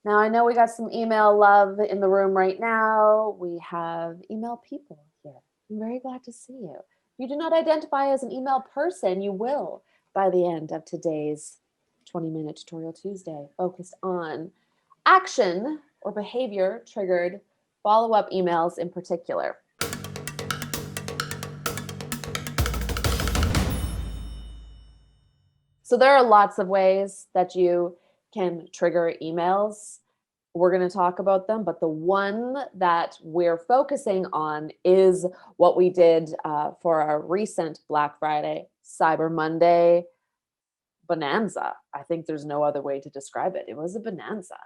Now, I know we got some email love in the room right now. We have email people here. I'm very glad to see you. If you do not identify as an email person, you will by the end of today's 20-minute tutorial Tuesday, focused on action or behavior triggered follow-up emails in particular. So there are lots of ways that you can trigger emails. We're going to talk about them, but the one that we're focusing on is what we did for our recent Black Friday, Cyber Monday bonanza. I think there's no other way to describe it. It was a bonanza.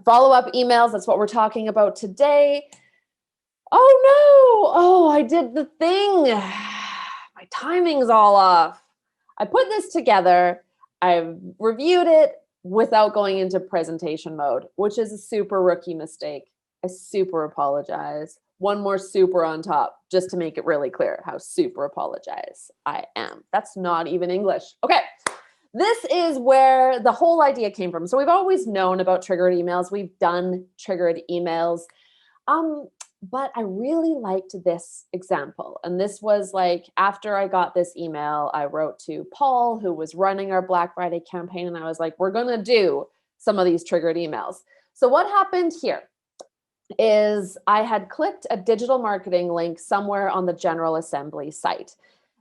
Follow-up emails, that's what we're talking about today. Oh no, oh, I did the thing. My timing's all off. I put this together. I've reviewed it without going into presentation mode, which is a super rookie mistake. I super apologize. One more super on top, just to make it really clear how super apologize I am. That's not even English. Okay, this is where the whole idea came from. So we've always known about triggered emails. We've done triggered emails. But I really liked this example. And this was like, after I got this email, I wrote to Paul, who was running our Black Friday campaign. And I was like, we're going to do some of these triggered emails. So what happened here is I had clicked a digital marketing link somewhere on the General Assembly site.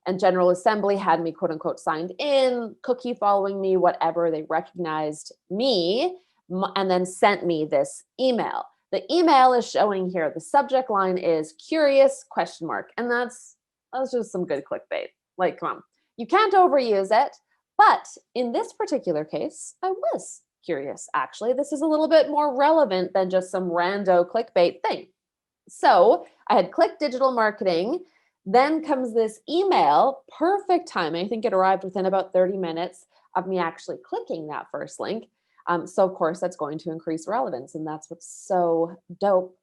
And General Assembly had me, quote unquote, signed in, cookie following me, whatever. They recognized me and then sent me this email. The email is showing here. The subject line is curious ? And that's just some good clickbait. Like, come on. You can't overuse it. But in this particular case, I was curious, actually. This is a little bit more relevant than just some rando clickbait thing. So I had clicked digital marketing. Then comes this email, perfect timing. I think it arrived within about 30 minutes of me actually clicking that first link. So of course that's going to increase relevance. And that's what's so dope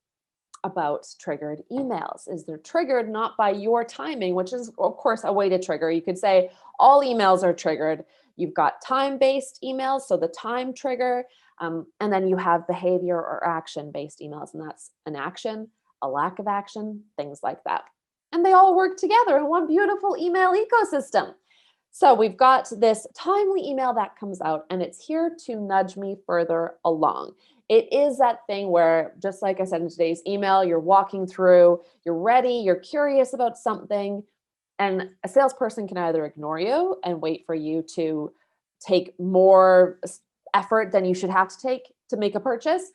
about triggered emails is they're triggered not by your timing, which is of course a way to trigger. You could say all emails are triggered. You've got time-based emails, so the time trigger, and then you have behavior or action-based emails, and that's an action, a lack of action, things like that. And they all work together in one beautiful email ecosystem. So we've got this timely email that comes out, and it's here to nudge me further along. It is that thing where, just like I said in today's email, you're walking through, you're ready, you're curious about something, and a salesperson can either ignore you and wait for you to take more effort than you should have to take to make a purchase,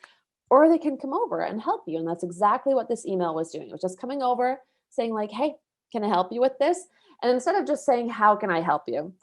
or they can come over and help you. And that's exactly what this email was doing. It was just coming over, saying like, hey, can I help you with this? And instead of just saying, how can I help you?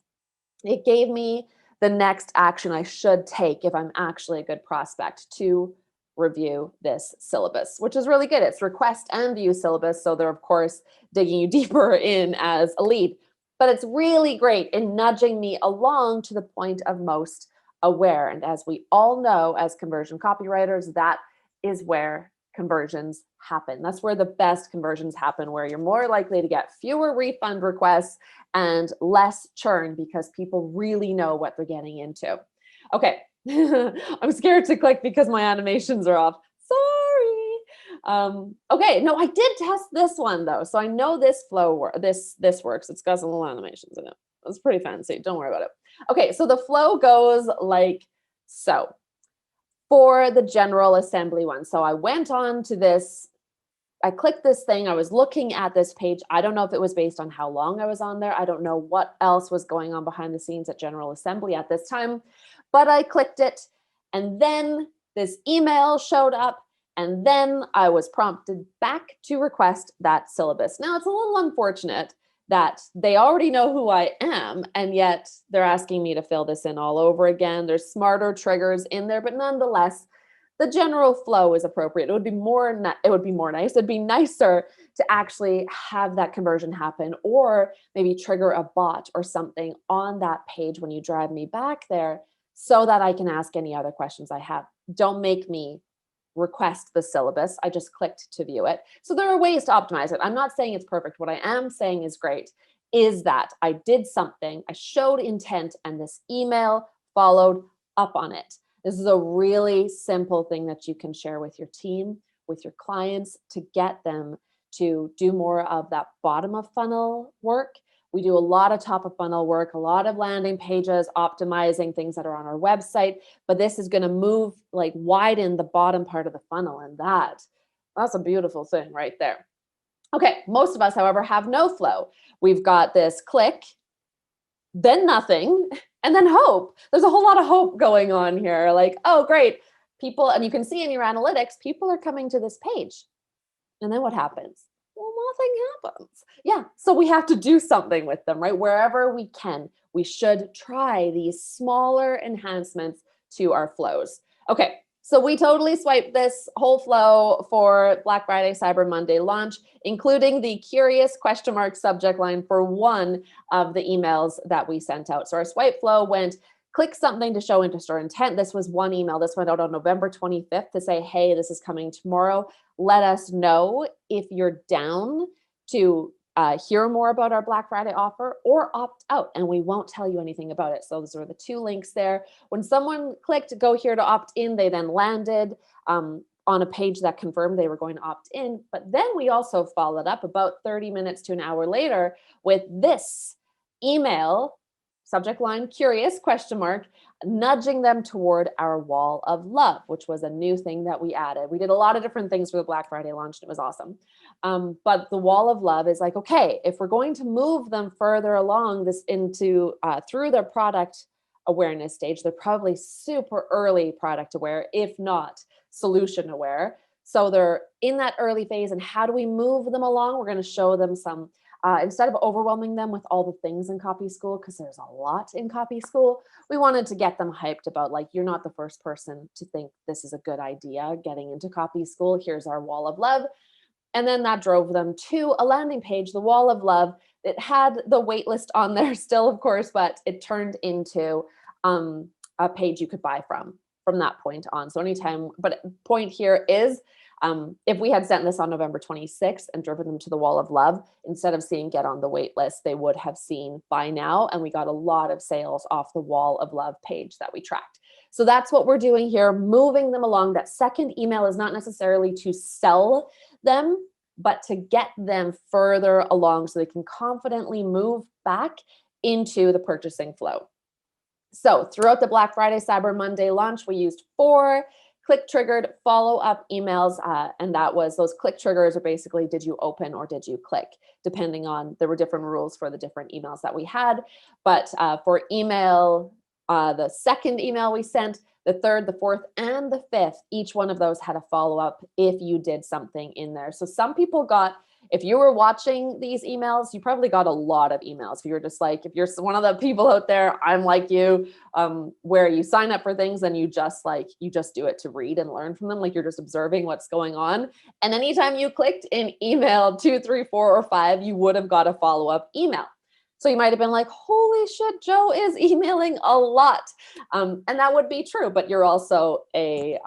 It gave me the next action I should take if I'm actually a good prospect to review this syllabus, which is really good. It's request and view syllabus. So they're, of course, digging you deeper in as a lead. But it's really great in nudging me along to the point of most aware. And as we all know, as conversion copywriters, that is where conversions happen. That's where the best conversions happen, where you're more likely to get fewer refund requests and less churn because people really know what they're getting into. Okay, I'm scared to click because my animations are off. Sorry. Okay, no, I did test this one though, so I know this flow this works. It's got some little animations in it. It's pretty fancy. Don't worry about it. Okay, so the flow goes like so. For the General Assembly one. So I went on to this, I clicked this thing, I was looking at this page. I don't know if it was based on how long I was on there. I don't know what else was going on behind the scenes at General Assembly at this time, but I clicked it and then this email showed up and then I was prompted back to request that syllabus. Now it's a little unfortunate that they already know who I am, and yet they're asking me to fill this in all over again. There's smarter triggers in there, but nonetheless, the general flow is appropriate. It would be more nice. It'd be nicer to actually have that conversion happen, or maybe trigger a bot or something on that page when you drive me back there so that I can ask any other questions I have. Don't make me request the syllabus. I just clicked to view it. So there are ways to optimize it. I'm not saying it's perfect. What I am saying is great is that I did something, I showed intent, and this email followed up on it. This is a really simple thing that you can share with your team, with your clients, to get them to do more of that bottom of funnel work. We do a lot of top of funnel work, a lot of landing pages, optimizing things that are on our website, but this is going to move, like, widen the bottom part of the funnel, and that's a beautiful thing right there. Okay, most of us, however, have no flow. We've got this click, then nothing, and then hope. There's a whole lot of hope going on here. Like, oh, great. People, and you can see in your analytics, people are coming to this page. And then what happens? Well, nothing happens. Yeah, so we have to do something with them, right? Wherever we can, we should try these smaller enhancements to our flows. Okay, so we totally swiped this whole flow for Black Friday, Cyber Monday launch, including the curious question mark subject line for one of the emails that we sent out. So our swipe flow went, click something to show interest or intent. This was one email. This went out on November 25th to say, hey, this is coming tomorrow. Let us know if you're down to hear more about our Black Friday offer, or opt out, and we won't tell you anything about it. So those are the two links there. When someone clicked go here to opt in, they then landed on a page that confirmed they were going to opt in. But then we also followed up about 30 minutes to an hour later with this email, subject line curious question mark, nudging them toward our wall of love, which was a new thing that we added. We did a lot of different things for the Black Friday launch, and it was awesome. But the wall of love is like, okay, if we're going to move them further along this into through their product awareness stage, they're probably super early product aware, if not solution aware. So they're in that early phase, and how do we move them along? We're going to show them some instead of overwhelming them with all the things in copy school, because there's a lot in copy school, we wanted to get them hyped about, like, you're not the first person to think this is a good idea getting into copy school. Here's our wall of love. And then that drove them to a landing page, the wall of love. It had the waitlist on there still, of course, but it turned into a page you could buy from that point on. So anytime, but point here is, if we had sent this on November 26th and driven them to the wall of love, instead of seeing get on the wait list, they would have seen buy now. And we got a lot of sales off the wall of love page that we tracked. So that's what we're doing here, moving them along. That second email is not necessarily to sell them, but to get them further along so they can confidently move back into the purchasing flow. So throughout the Black Friday, Cyber Monday launch, we used 4 click-triggered follow-up emails, and that was, those click triggers are basically, did you open or did you click? Depending on, there were different rules for the different emails that we had, but for email, the second email we sent, the third, the fourth, and the fifth, each one of those had a follow-up if you did something in there. So some people got, if you were watching these emails, you probably got a lot of emails. If you're just like, if you're one of the people out there, I'm like you, where you sign up for things and you just do it to read and learn from them. Like, you're just observing what's going on. And anytime you clicked in email 2, 3, 4, or 5, you would have got a follow-up email. So you might have been like, holy shit, Joe is emailing a lot. And that would be true, but you're also a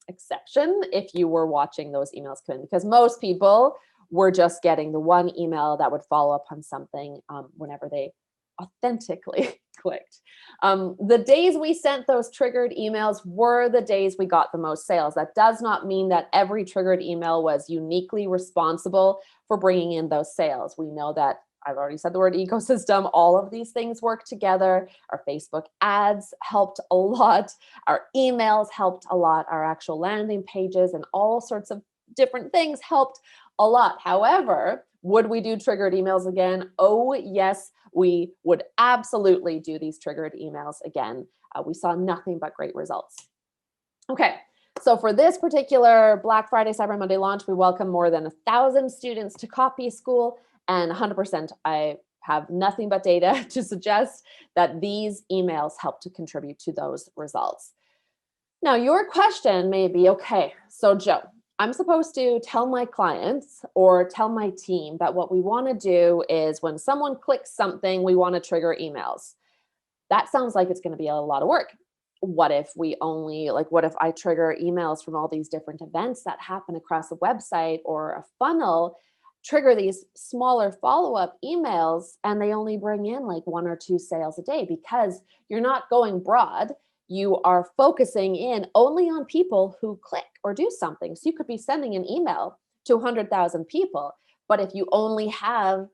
exception if you were watching those emails come in, because most people were just getting the one email that would follow up on something whenever they authentically clicked. The days we sent those triggered emails were the days we got the most sales. That does not mean that every triggered email was uniquely responsible for bringing in those sales. We know that, I've already said the word ecosystem, all of these things work together. Our Facebook ads helped a lot. Our emails helped a lot. Our actual landing pages and all sorts of different things helped a lot. However, would we do triggered emails again? Oh, yes, we would absolutely do these triggered emails again. We saw nothing but great results. Okay. So for this particular Black Friday, Cyber Monday launch, we welcome more than 1,000 students to Copy School. And 100%, I have nothing but data to suggest that these emails help to contribute to those results. Now, your question may be, okay, so Joe, I'm supposed to tell my clients or tell my team that what we want to do is when someone clicks something, we want to trigger emails. That sounds like it's going to be a lot of work. What if we only, like, what if I trigger emails from all these different events that happen across a website or a funnel, trigger these smaller follow-up emails, and they only bring in like 1 or 2 sales a day, because you're not going broad. you are focusing in only on people who click or do something. So you could be sending an email to 100,000 people, but if you only have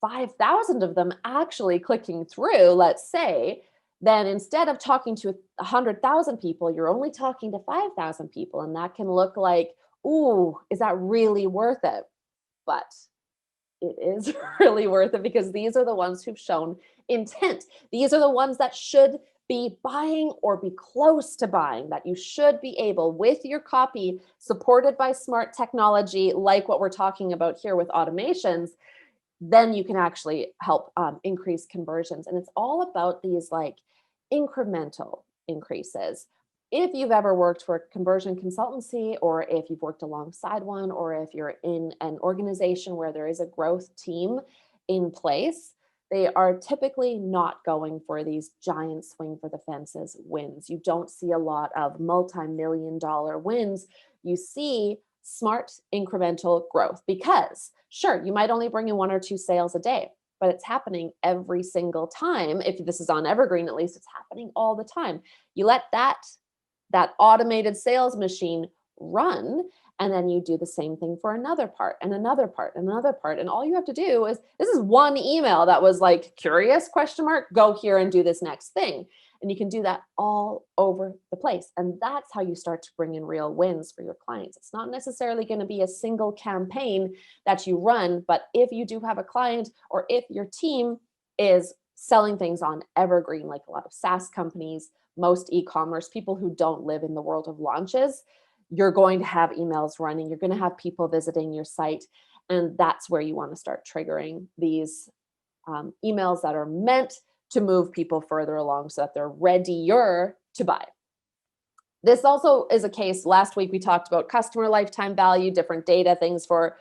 5,000 of them actually clicking through, let's say, then instead of talking to 100,000 people, you're only talking to 5,000 people. And that can look like, ooh, is that really worth it? But it is really worth it, because these are the ones who've shown intent. These are the ones that should be buying or be close to buying, that you should be able, with your copy supported by smart technology, like what we're talking about here with automations, then you can actually help increase conversions. And it's all about these like incremental increases. If you've ever worked for a conversion consultancy, or if you've worked alongside one, or if you're in an organization where there is a growth team in place, they are typically not going for these giant swing for the fences wins. You don't see a lot of multi-million-dollar wins. You see smart incremental growth, because sure, you might only bring in 1 or 2 sales a day, but it's happening every single time. If this is on Evergreen, at least it's happening all the time. You let that automated sales machine run, and then you do the same thing for another part and another part and another part. And all you have to do is, this is one email that was like, curious, question mark, go here and do this next thing. And you can do that all over the place. And that's how you start to bring in real wins for your clients. It's not necessarily going to be a single campaign that you run, but if you do have a client, or if your team is selling things on Evergreen, like a lot of SaaS companies, most e-commerce, people who don't live in the world of launches, you're going to have emails running, you're going to have people visiting your site. And that's where you want to start triggering these emails that are meant to move people further along so that they're readier to buy. This also is a case. Last week we talked about customer lifetime value, different data, things for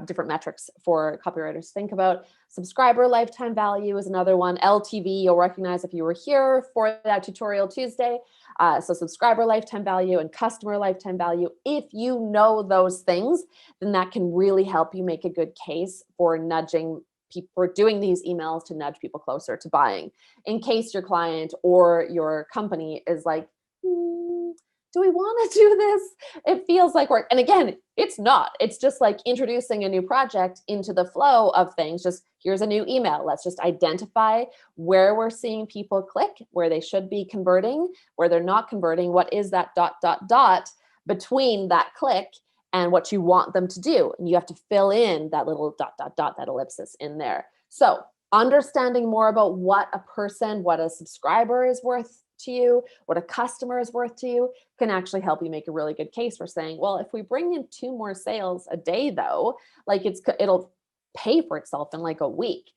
different metrics for copywriters to think about. Subscriber lifetime value is another one. LTV, you'll recognize if you were here for that tutorial Tuesday. So subscriber lifetime value and customer lifetime value. If you know those things, then that can really help you make a good case for nudging people, for doing these emails to nudge people closer to buying. In case your client or your company is like, do we want to do this? It feels like work. And again, it's not. It's just like introducing a new project into the flow of things. Just here's a new email. Let's just identify where we're seeing people click, where they should be converting, where they're not converting. What is that ... between that click and what you want them to do? And you have to fill in that little ... that ellipsis in there. So understanding more about what a person, what a subscriber is worth to you, what a customer is worth to you, can actually help you make a really good case for saying, well, if we bring in 2 more sales a day though, like it'll pay for itself in like a week.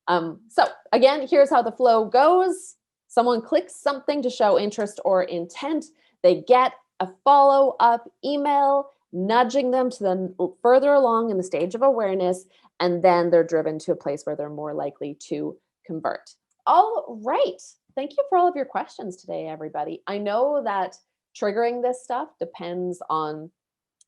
So again, here's how the flow goes. Someone clicks something to show interest or intent. They get a follow-up email nudging them to them further along in the stage of awareness, and then they're driven to a place where they're more likely to convert. All right. Thank you for all of your questions today, everybody. I know that triggering this stuff depends on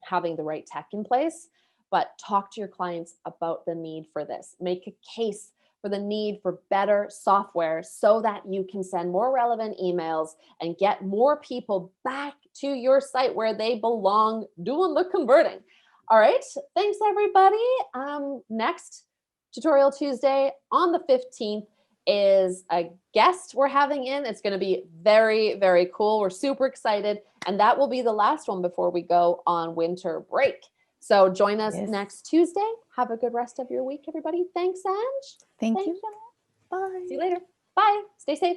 having the right tech in place, but talk to your clients about the need for this. Make a case for the need for better software so that you can send more relevant emails and get more people back to your site where they belong, doing the converting. All right, thanks everybody. Next Tutorial Tuesday on the 15th is a guest we're having in. It's going to be very, very cool. We're super excited. And that will be the last one before we go on winter break. So join us next Tuesday. Have a good rest of your week, everybody. Thanks, Ange. Thank you. Bye. See you later. Bye. Stay safe.